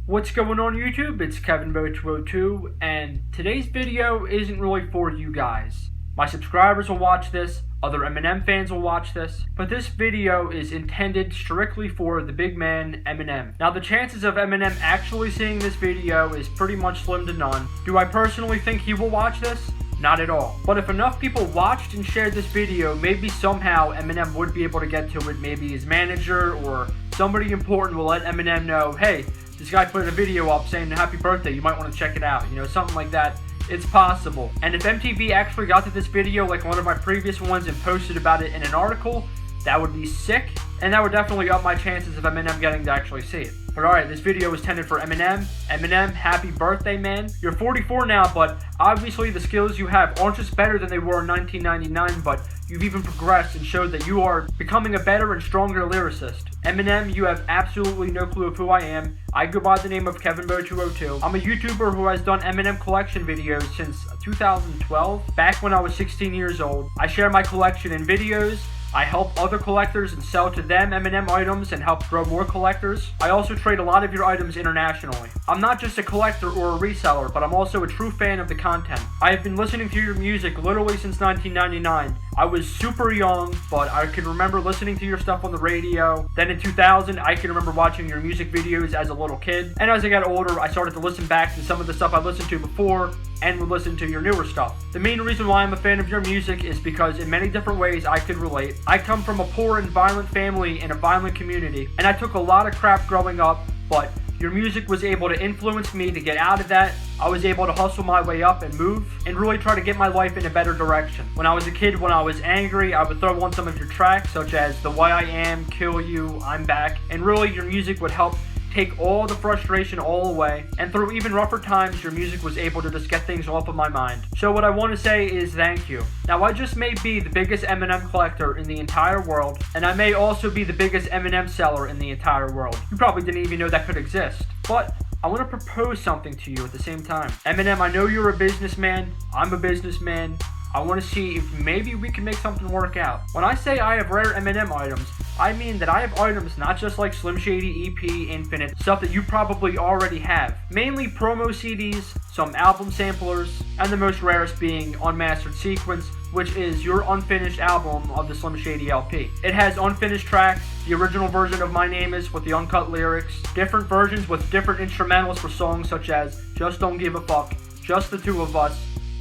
What's going on YouTube? It's KevinBo202, and today's video isn't really for you guys. My subscribers will watch this, other Eminem fans will watch this, but this video is intended strictly for the big man, Eminem. Now the chances of Eminem actually seeing this video is pretty much slim to none. Do I personally think he will watch this? Not at all. But if enough people watched and shared this video, maybe somehow Eminem would be able to get to it. Maybe his manager or somebody important will let Eminem know, hey, this guy put a video up saying happy birthday, you might want to check it out. You know, something like that. It's possible. And if MTV actually got to this video like one of my previous ones and posted about it in an article, that would be sick, and that would definitely up my chances of Eminem getting to actually see it. But alright, this video is intended for Eminem. Eminem, happy birthday, man. You're 44 now, but obviously the skills you have aren't just better than they were in 1999, but you've even progressed and showed that you are becoming a better and stronger lyricist. Eminem, you have absolutely no clue of who I am. I go by the name of KevinBo202. I'm a YouTuber who has done Eminem collection videos since 2012, back when I was 16 years old. I share my collection in videos. I help other collectors and sell to them Eminem items and help grow more collectors. I also trade a lot of your items internationally. I'm not just a collector or a reseller, but I'm also a true fan of the content. I have been listening to your music literally since 1999. I was super young, but I can remember listening to your stuff on the radio. Then in 2000, I can remember watching your music videos as a little kid. And as I got older, I started to listen back to some of the stuff I listened to before and would listen to your newer stuff. The main reason why I'm a fan of your music is because in many different ways I could relate. I come from a poor and violent family in a violent community, and I took a lot of crap growing up, but your music was able to influence me to get out of that. I was able to hustle my way up and move and really try to get my life in a better direction. When I was a kid, when I was angry, I would throw on some of your tracks such as The Way I Am, Kill You, I'm Back, and really your music would help take all the frustration all away, and through even rougher times, your music was able to just get things off of my mind. So what I want to say is thank you. Now I just may be the biggest Eminem collector in the entire world, and I may also be the biggest Eminem seller in the entire world. You probably didn't even know that could exist, but I want to propose something to you at the same time. Eminem, I know you're a businessman, I'm a businessman. I want to see if maybe we can make something work out. When I say I have rare Eminem items, I mean that I have items not just like Slim Shady EP, Infinite, stuff that you probably already have. Mainly promo CDs, some album samplers, and the most rarest being Unmastered Sequence, which is your unfinished album of the Slim Shady LP. It has unfinished tracks, the original version of My Name Is with the uncut lyrics, different versions with different instrumentals for songs such as Just Don't Give a Fuck, Just the Two of Us,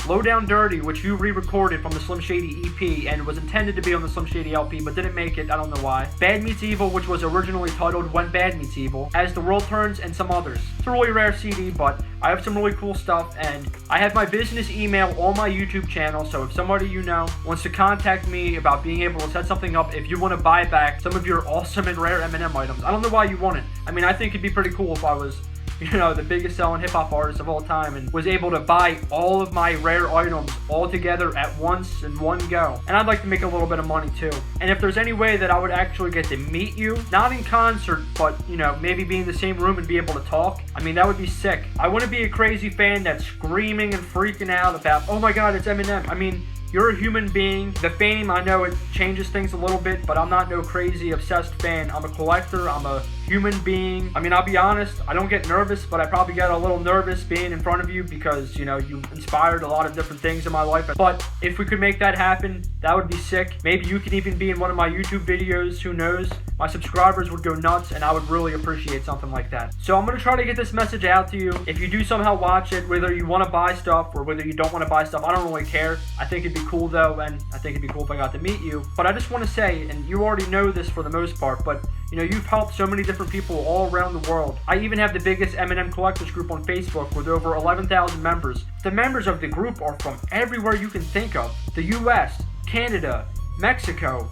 Low Down Dirty, which you re-recorded from the Slim Shady EP and was intended to be on the Slim Shady LP but didn't make it, I don't know why. Bad Meets Evil, which was originally titled When Bad Meets Evil, As the World Turns, and some others. It's a really rare CD, but I have some really cool stuff, and I have my business email on my YouTube channel, so if somebody you know wants to contact me about being able to set something up, if you want to buy back some of your awesome and rare Eminem items, I don't know why you want it. I mean, I think it'd be pretty cool if I was, you know, the biggest selling hip-hop artist of all time and was able to buy all of my rare items all together at once in one go. And I'd like to make a little bit of money too. And if there's any way that I would actually get to meet you, not in concert, but, you know, maybe be in the same room and be able to talk, I mean, that would be sick. I wouldn't be a crazy fan that's screaming and freaking out about, oh my god, it's Eminem. I mean, you're a human being. The fame, I know it changes things a little bit, but I'm not no crazy obsessed fan. I'm a collector, I'm a human being. I mean, I'll be honest, I don't get nervous, but I probably get a little nervous being in front of you because, you know, you inspired a lot of different things in my life. But if we could make that happen, that would be sick. Maybe you could even be in one of my YouTube videos, who knows? My subscribers would go nuts, and I would really appreciate something like that. So I'm going to try to get this message out to you. If you do somehow watch it, whether you want to buy stuff or whether you don't want to buy stuff, I don't really care. I think it'd be cool though, and I think it'd be cool if I got to meet you. But I just want to say, and you already know this for the most part, but you know, you've helped so many different people all around the world. I even have the biggest Eminem collectors group on Facebook with over 11,000 members. The members of the group are from everywhere you can think of. The US, Canada, Mexico,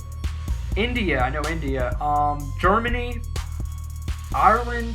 India, I know India, Germany, Ireland,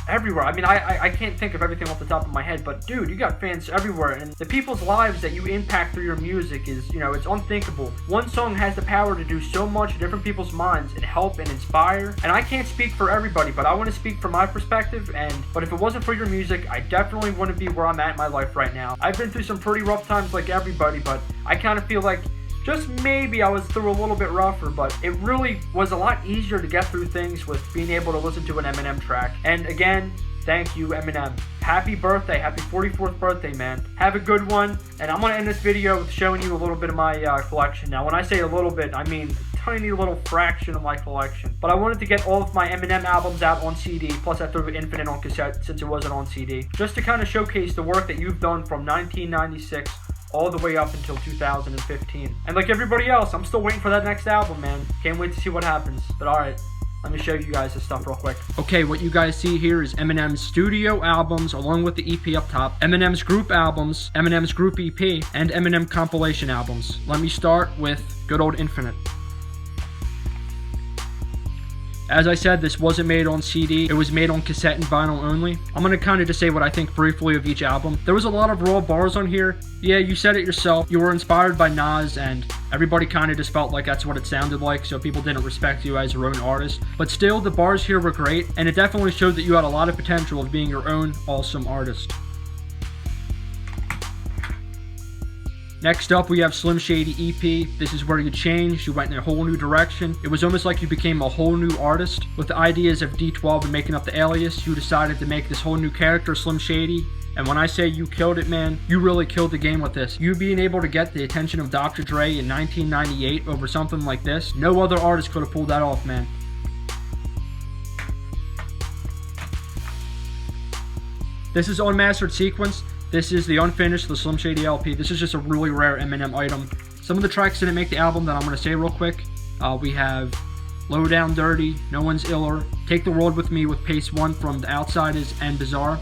everywhere. I mean, I can't think of everything off the top of my head, but dude, you got fans everywhere, and the people's lives that you impact through your music is, you know, it's unthinkable. One song has the power to do so much in different people's minds and help and inspire, and I can't speak for everybody, but I want to speak from my perspective, but if it wasn't for your music, I definitely wouldn't be where I'm at in my life right now. I've been through some pretty rough times like everybody, but I kind of feel like Just maybe I was through a little bit rougher, but it really was a lot easier to get through things with being able to listen to an Eminem track. And again, thank you, Eminem. Happy birthday. Happy 44th birthday, man. Have a good one. And I'm going to end this video with showing you a little bit of my collection. Now, when I say a little bit, I mean a tiny little fraction of my collection. But I wanted to get all of my Eminem albums out on CD, plus I threw Infinite on cassette since it wasn't on CD, just to kind of showcase the work that you've done from 1996 all the way up until 2015. And like everybody else, I'm still waiting for that next album, man. Can't wait to see what happens. But alright, let me show you guys this stuff real quick. Okay, what you guys see here is Eminem's studio albums along with the EP up top, Eminem's group albums, Eminem's group EP, and Eminem compilation albums. Let me start with good old Infinite. As I said, this wasn't made on CD, it was made on cassette and vinyl only. I'm gonna kind of just say what I think briefly of each album. There was a lot of raw bars on here. Yeah, you said it yourself, you were inspired by Nas, and everybody kind of just felt like that's what it sounded like, so people didn't respect you as your own artist. But still, the bars here were great, and it definitely showed that you had a lot of potential of being your own awesome artist. Next up, we have Slim Shady EP. This is where you changed, you went in a whole new direction. It was almost like you became a whole new artist. With the ideas of D12 and making up the alias, you decided to make this whole new character, Slim Shady. And when I say you killed it, man, you really killed the game with this. You being able to get the attention of Dr. Dre in 1998 over something like this, no other artist could have pulled that off, man. This is Unmastered Sequence. This is the unfinished, the Slim Shady LP. This is just a really rare Eminem item. Some of the tracks didn't make the album that I'm going to say real quick. We have Low Down Dirty, No One's Iller, Take the World With Me with Pace 1 from The Outsiders and Bizarre.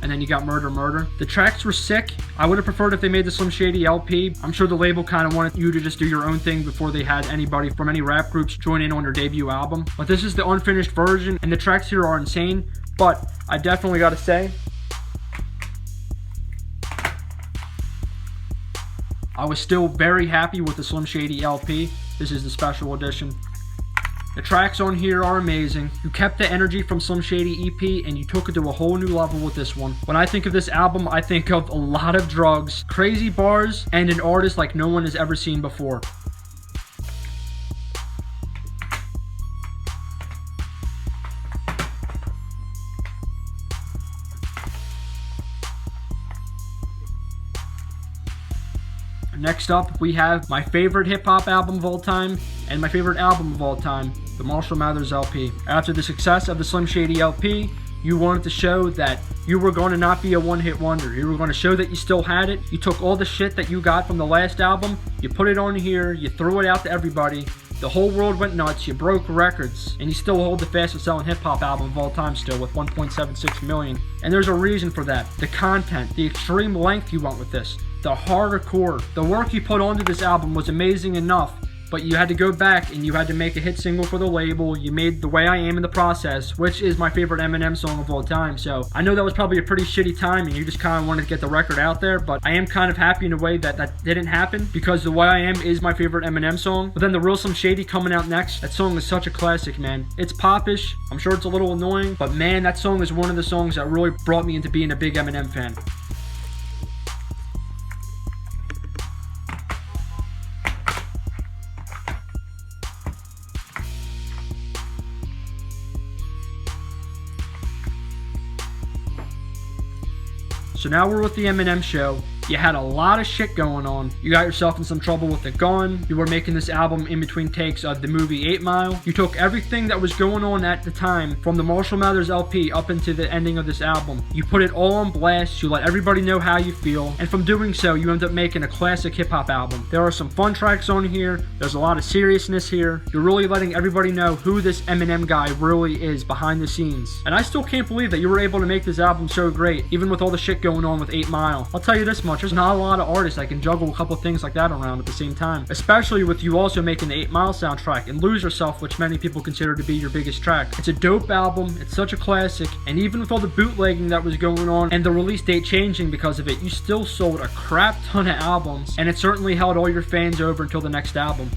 And then you got Murder Murder. The tracks were sick. I would have preferred if they made the Slim Shady LP. I'm sure the label kind of wanted you to just do your own thing before they had anybody from any rap groups join in on their debut album. But this is the unfinished version, and the tracks here are insane. But I definitely got to say, I was still very happy with the Slim Shady LP. This is the special edition. The tracks on here are amazing. You kept the energy from Slim Shady EP and you took it to a whole new level with this one. When I think of this album, I think of a lot of drugs, crazy bars, and an artist like no one has ever seen before. Next up, we have my favorite hip-hop album of all time and my favorite album of all time, the Marshall Mathers LP. After the success of the Slim Shady LP, you wanted to show that you were going to not be a one-hit wonder. You were going to show that you still had it. You took all the shit that you got from the last album, you put it on here, you threw it out to everybody. The whole world went nuts, you broke records, and you still hold the fastest selling hip-hop album of all time still with 1.76 million. And there's a reason for that. The content, the extreme length you went with this, the hardcore, the work you put onto this album was amazing enough, but you had to go back and you had to make a hit single for the label. You made The Way I Am in the process, which is my favorite Eminem song of all time. So I know that was probably a pretty shitty time and you just kind of wanted to get the record out there, but I am kind of happy in a way that that didn't happen because The Way I Am is my favorite Eminem song. But then the real Slim Shady coming out next, that song is such a classic, man. It's popish, I'm sure it's a little annoying, but man, that song is one of the songs that really brought me into being a big Eminem fan. So now we're with the Eminem show. You had a lot of shit going on. You got yourself in some trouble with the gun. You were making this album in between takes of the movie 8 Mile. You took everything that was going on at the time from the Marshall Mathers LP up into the ending of this album. You put it all on blast. You let everybody know how you feel. And from doing so, you end up making a classic hip-hop album. There are some fun tracks on here. There's a lot of seriousness here. You're really letting everybody know who this Eminem guy really is behind the scenes. And I still can't believe that you were able to make this album so great, even with all the shit going on with 8 Mile. I'll tell you this much. There's not a lot of artists that can juggle a couple things like that around at the same time, especially with you also making the 8 Mile soundtrack and Lose Yourself, which many people consider to be your biggest track. It's a dope album, it's such a classic, and even with all the bootlegging that was going on and the release date changing because of it, you still sold a crap ton of albums, and it certainly held all your fans over until the next album.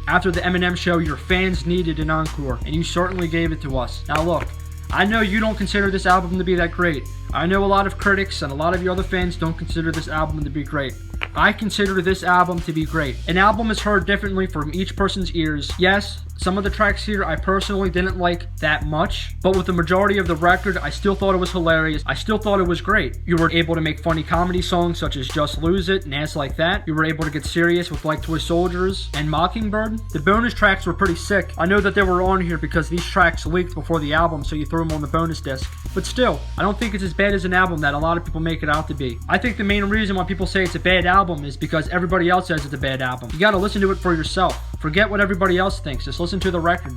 After the Eminem show, your fans needed an encore, and you certainly gave it to us. Now look, I know you don't consider this album to be that great. I know a lot of critics and a lot of your other fans don't consider this album to be great. I consider this album to be great. An album is heard differently from each person's ears. Yes, some of the tracks here I personally didn't like that much, but with the majority of the record, I still thought it was hilarious. I still thought it was great. You were able to make funny comedy songs such as Just Lose It and Ass Like That. You were able to get serious with Like Toy Soldiers and Mockingbird. The bonus tracks were pretty sick. I know that they were on here because these tracks leaked before the album, so you threw them on the bonus disc. But still, I don't think it's as bad as an album that a lot of people make it out to be. I think the main reason why people say it's a bad album is because everybody else says it's a bad album. You gotta listen to it for yourself. Forget what everybody else thinks. Just listen to the record.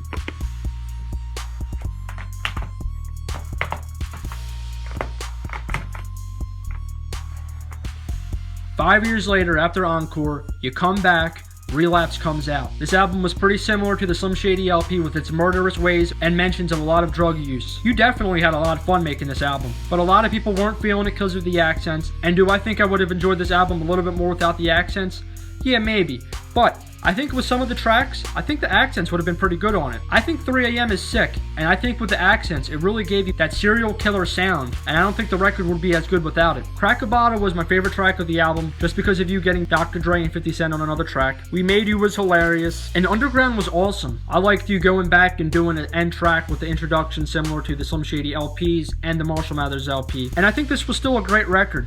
Five years later, after Encore, you come back, Relapse comes out. This album was pretty similar to the Slim Shady LP with its murderous ways and mentions of a lot of drug use. You definitely had a lot of fun making this album, but a lot of people weren't feeling it because of the accents. And do I think I would have enjoyed this album a little bit more without the accents? Yeah, maybe. But I think with some of the tracks, I think the accents would have been pretty good on it. I think 3 AM is sick, and I think with the accents, it really gave you that serial killer sound, and I don't think the record would be as good without it. Crack a Bottle was my favorite track of the album, just because of you getting Dr. Dre and 50 Cent on another track. We Made You was hilarious, and Underground was awesome. I liked you going back and doing an end track with the introduction similar to the Slim Shady LPs and the Marshall Mathers LP, and I think this was still a great record.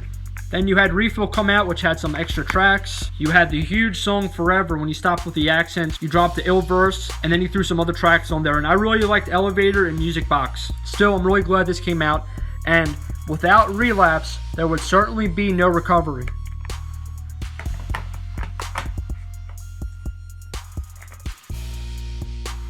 Then you had Refill come out, which had some extra tracks. You had the huge song Forever. When you stopped with the accents, you dropped the ill verse, and then you threw some other tracks on there. And I really liked Elevator and Music Box. Still, I'm really glad this came out. And without Relapse, there would certainly be no Recovery.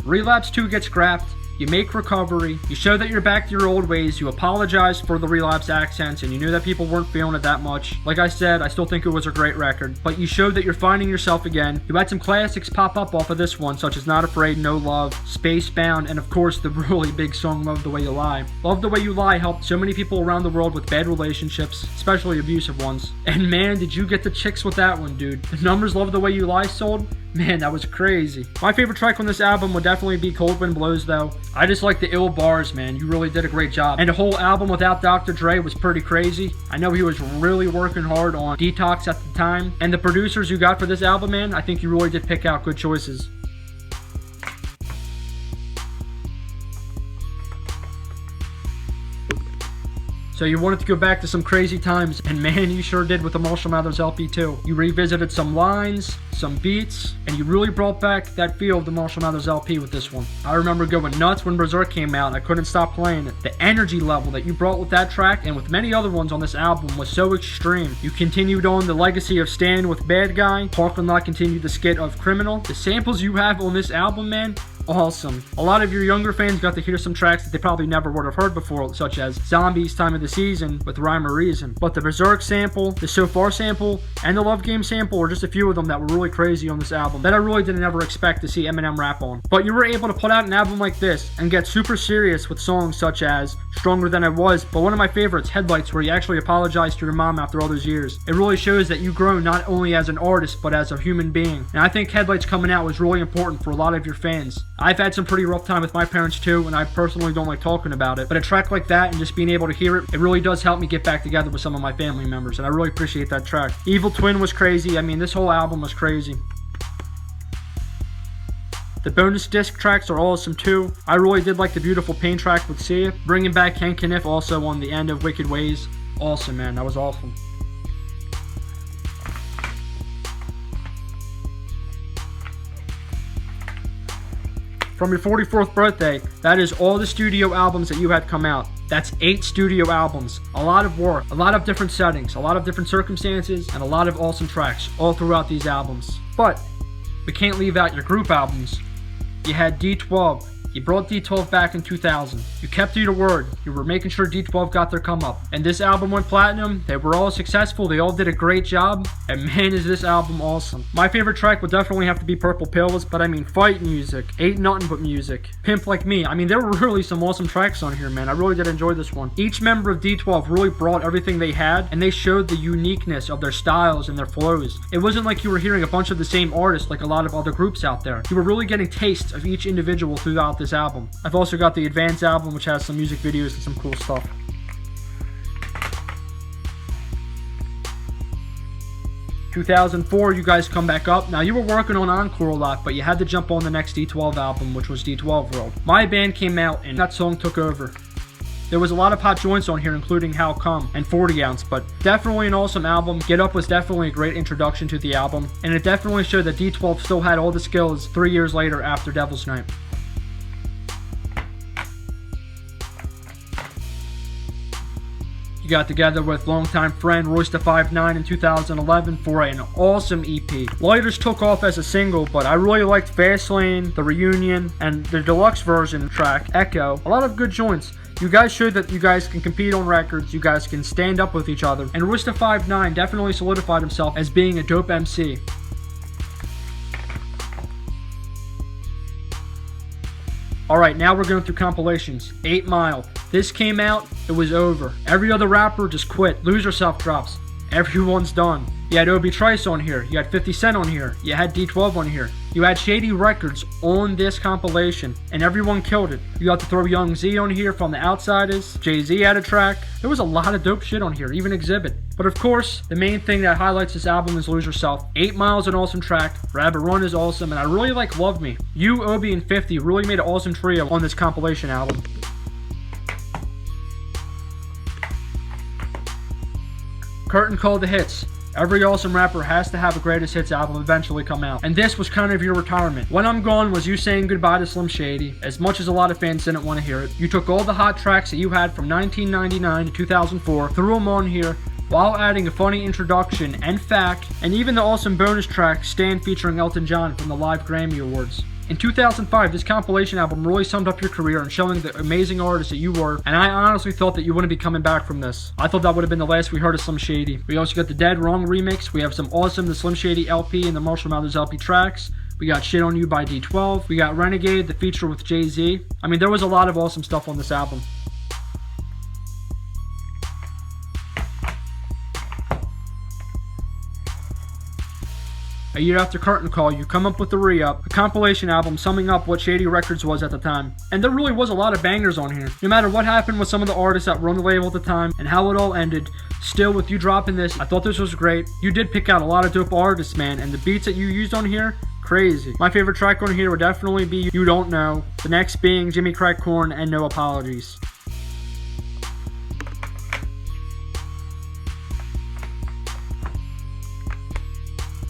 Relapse 2 gets scrapped. You make Recovery, you show that you're back to your old ways, you apologize for the Relapse accents, and you knew that people weren't feeling it that much. Like I said, I still think it was a great record, but you showed that you're finding yourself again. You had some classics pop up off of this one, such as Not Afraid, No Love, Spacebound, and of course the really big song Love the Way You Lie. Love the Way You Lie helped so many people around the world with bad relationships, especially abusive ones. And man, did you get the chicks with that one, dude. The numbers Love the Way You Lie sold? Man, that was crazy. My favorite track on this album would definitely be Cold Wind Blows, though. I just like the ill bars, man. You really did a great job. And the whole album without Dr. Dre was pretty crazy. I know he was really working hard on Detox at the time. And the producers you got for this album, man, I think you really did pick out good choices. So you wanted to go back to some crazy times, and man, you sure did with the Marshall Mathers LP too. You revisited some lines, some beats, and you really brought back that feel of the Marshall Mathers LP with this one. I remember going nuts when Berserk came out, and I couldn't stop playing it. The energy level that you brought with that track, and with many other ones on this album, was so extreme. You continued on the legacy of Stand with Bad Guy, Parkland Lot continued the skit of Criminal. The samples you have on this album, man, awesome. A lot of your younger fans got to hear some tracks that they probably never would have heard before, such as Zombies Time of the Season with Rhyme or Reason. But the Berserk sample, the So Far sample, and the Love Game sample were just a few of them that were really crazy on this album that I really didn't ever expect to see Eminem rap on. But you were able to put out an album like this and get super serious with songs such as Stronger Than I Was, but one of my favorites, Headlights, where you actually apologized to your mom after all those years. It really shows that you've grown not only as an artist, but as a human being. And I think Headlights coming out was really important for a lot of your fans. I've had some pretty rough time with my parents too, and I personally don't like talking about it, but a track like that and just being able to hear it, it really does help me get back together with some of my family members, and I really appreciate that track. Evil Twin was crazy. I mean, this whole album was crazy. The bonus disc tracks are awesome too. I really did like the Beautiful Pain track with Sia. Bringing back Ken Kniff also on the end of Wicked Ways. Awesome, man. That was awesome. From your 44th birthday, that is all the studio albums that you had come out. That's 8 studio albums. A lot of work, a lot of different settings, a lot of different circumstances, and a lot of awesome tracks all throughout these albums. But we can't leave out your group albums. You had D12. You brought D12 back in 2000. You kept to your word. You were making sure D12 got their come up. And this album went platinum. They were all successful. They all did a great job. And man, is this album awesome. My favorite track would definitely have to be Purple Pills, but I mean Fight Music, Ain't Nothing But Music, Pimp Like Me. I mean, there were really some awesome tracks on here, man. I really did enjoy this one. Each member of D12 really brought everything they had, and they showed the uniqueness of their styles and their flows. It wasn't like you were hearing a bunch of the same artists like a lot of other groups out there. You were really getting tastes of each individual throughout this album. I've also got the Advanced album, which has some music videos and some cool stuff. In 2004, you guys come back up. Now, you were working on Encore a lot, but you had to jump on the next D12 album, which was D12 World. My band came out, and that song took over. There was a lot of hot joints on here, including How Come and 40 Ounce, but definitely an awesome album. Get Up was definitely a great introduction to the album, and it definitely showed that D12 still had all the skills 3 years later after Devil's Night. You got together with longtime friend Royce da 5'9" in 2011 for an awesome EP. Lighters took off as a single, but I really liked Fastlane, The Reunion, and the deluxe version track, Echo. A lot of good joints. You guys showed that you guys can compete on records, you guys can stand up with each other, and Royce da 5'9" definitely solidified himself as being a dope MC. Alright, now we're going through compilations. 8 Mile. This came out, it was over. Every other rapper just quit. Lose Yourself drops. Everyone's done. You had Obi Trice on here. You had 50 Cent on here. You had D12 on here. You had Shady Records on this compilation, and everyone killed it. You got to throw Young Z on here from The Outsiders. Jay-Z had a track. There was a lot of dope shit on here, even Exhibit. But of course, the main thing that highlights this album is Lose Yourself. 8 Mile's an awesome track. Rabbit Run is awesome, and I really like Love Me. You, Obi, and 50 really made an awesome trio on this compilation album. Curtain Call the Hits. Every awesome rapper has to have a greatest hits album eventually come out, and this was kind of your retirement. When I'm Gone was you saying goodbye to Slim Shady. As much as a lot of fans didn't want to hear it, you took all the hot tracks that you had from 1999 to 2004, threw them on here, while adding a funny introduction and fact, and even the awesome bonus track, Stand featuring Elton John from the Live Grammy Awards. In 2005, this compilation album really summed up your career and showing the amazing artist that you were, and I honestly thought that you wouldn't be coming back from this. I thought that would have been the last we heard of Slim Shady. We also got the Dead Wrong remix. We have some awesome The Slim Shady LP and the Marshall Mathers LP tracks. We got Shit on You by D12. We got Renegade, the feature with Jay-Z. I mean, there was a lot of awesome stuff on this album. A year after Curtain Call, you come up with the Re-Up, a compilation album summing up what Shady Records was at the time. And there really was a lot of bangers on here. No matter what happened with some of the artists that were on the label at the time and how it all ended, still with you dropping this, I thought this was great. You did pick out a lot of dope artists, man, and the beats that you used on here, crazy. My favorite track on here would definitely be You Don't Know, the next being Jimmy Crack Corn and No Apologies.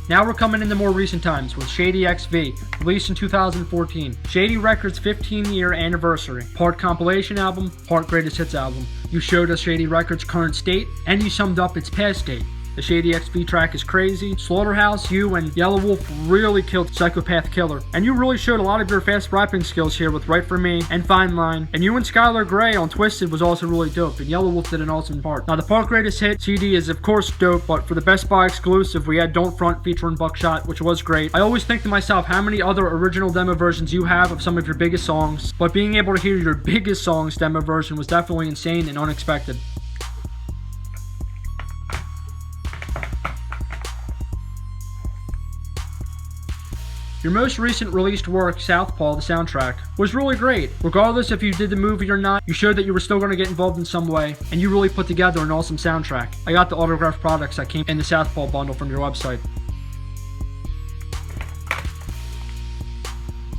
Now we're coming into more recent times with Shady XV, released in 2014. Shady Records' 15-year anniversary. Part compilation album, part greatest hits album. You showed us Shady Records' current state, and you summed up its past state. The Shady XV track is crazy. Slaughterhouse, you, and Yellow Wolf really killed Psychopath Killer. And you really showed a lot of your fast rapping skills here with Right For Me and Fine Line. And you and Skylar Grey on Twisted was also really dope, and Yellow Wolf did an awesome part. Now the part greatest hit CD is of course dope, but for the Best Buy exclusive, we had Don't Front featuring Buckshot, which was great. I always think to myself how many other original demo versions you have of some of your biggest songs, but being able to hear your biggest songs demo version was definitely insane and unexpected. Your most recent released work, Southpaw, the soundtrack, was really great. Regardless if you did the movie or not, you showed that you were still going to get involved in some way, and you really put together an awesome soundtrack. I got the autographed products that came in the Southpaw bundle from your website.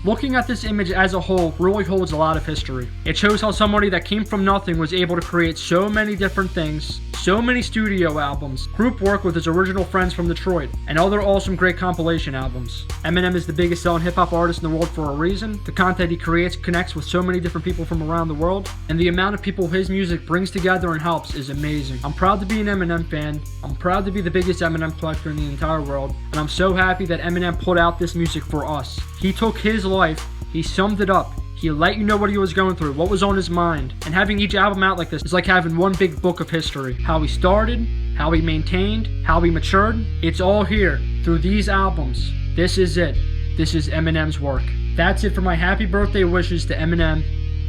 Looking at this image as a whole really holds a lot of history. It shows how somebody that came from nothing was able to create so many different things, so many studio albums, group work with his original friends from Detroit, and other awesome great compilation albums. Eminem is the biggest selling hip-hop artist in the world for a reason. The content he creates connects with so many different people from around the world, and the amount of people his music brings together and helps is amazing. I'm proud to be an Eminem fan. I'm proud to be the biggest Eminem collector in the entire world, and I'm so happy that Eminem put out this music for us. He took his life, he summed it up, he let you know what he was going through, what was on his mind, and having each album out like this is like having one big book of history. How he started, how he maintained, how he matured, it's all here through these albums. This is it. This is Eminem's work. That's it for my happy birthday wishes to Eminem.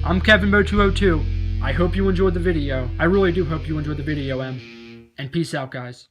I'm KevinBo202. I hope you enjoyed the video. I really do hope you enjoyed the video, Em. And peace out, guys.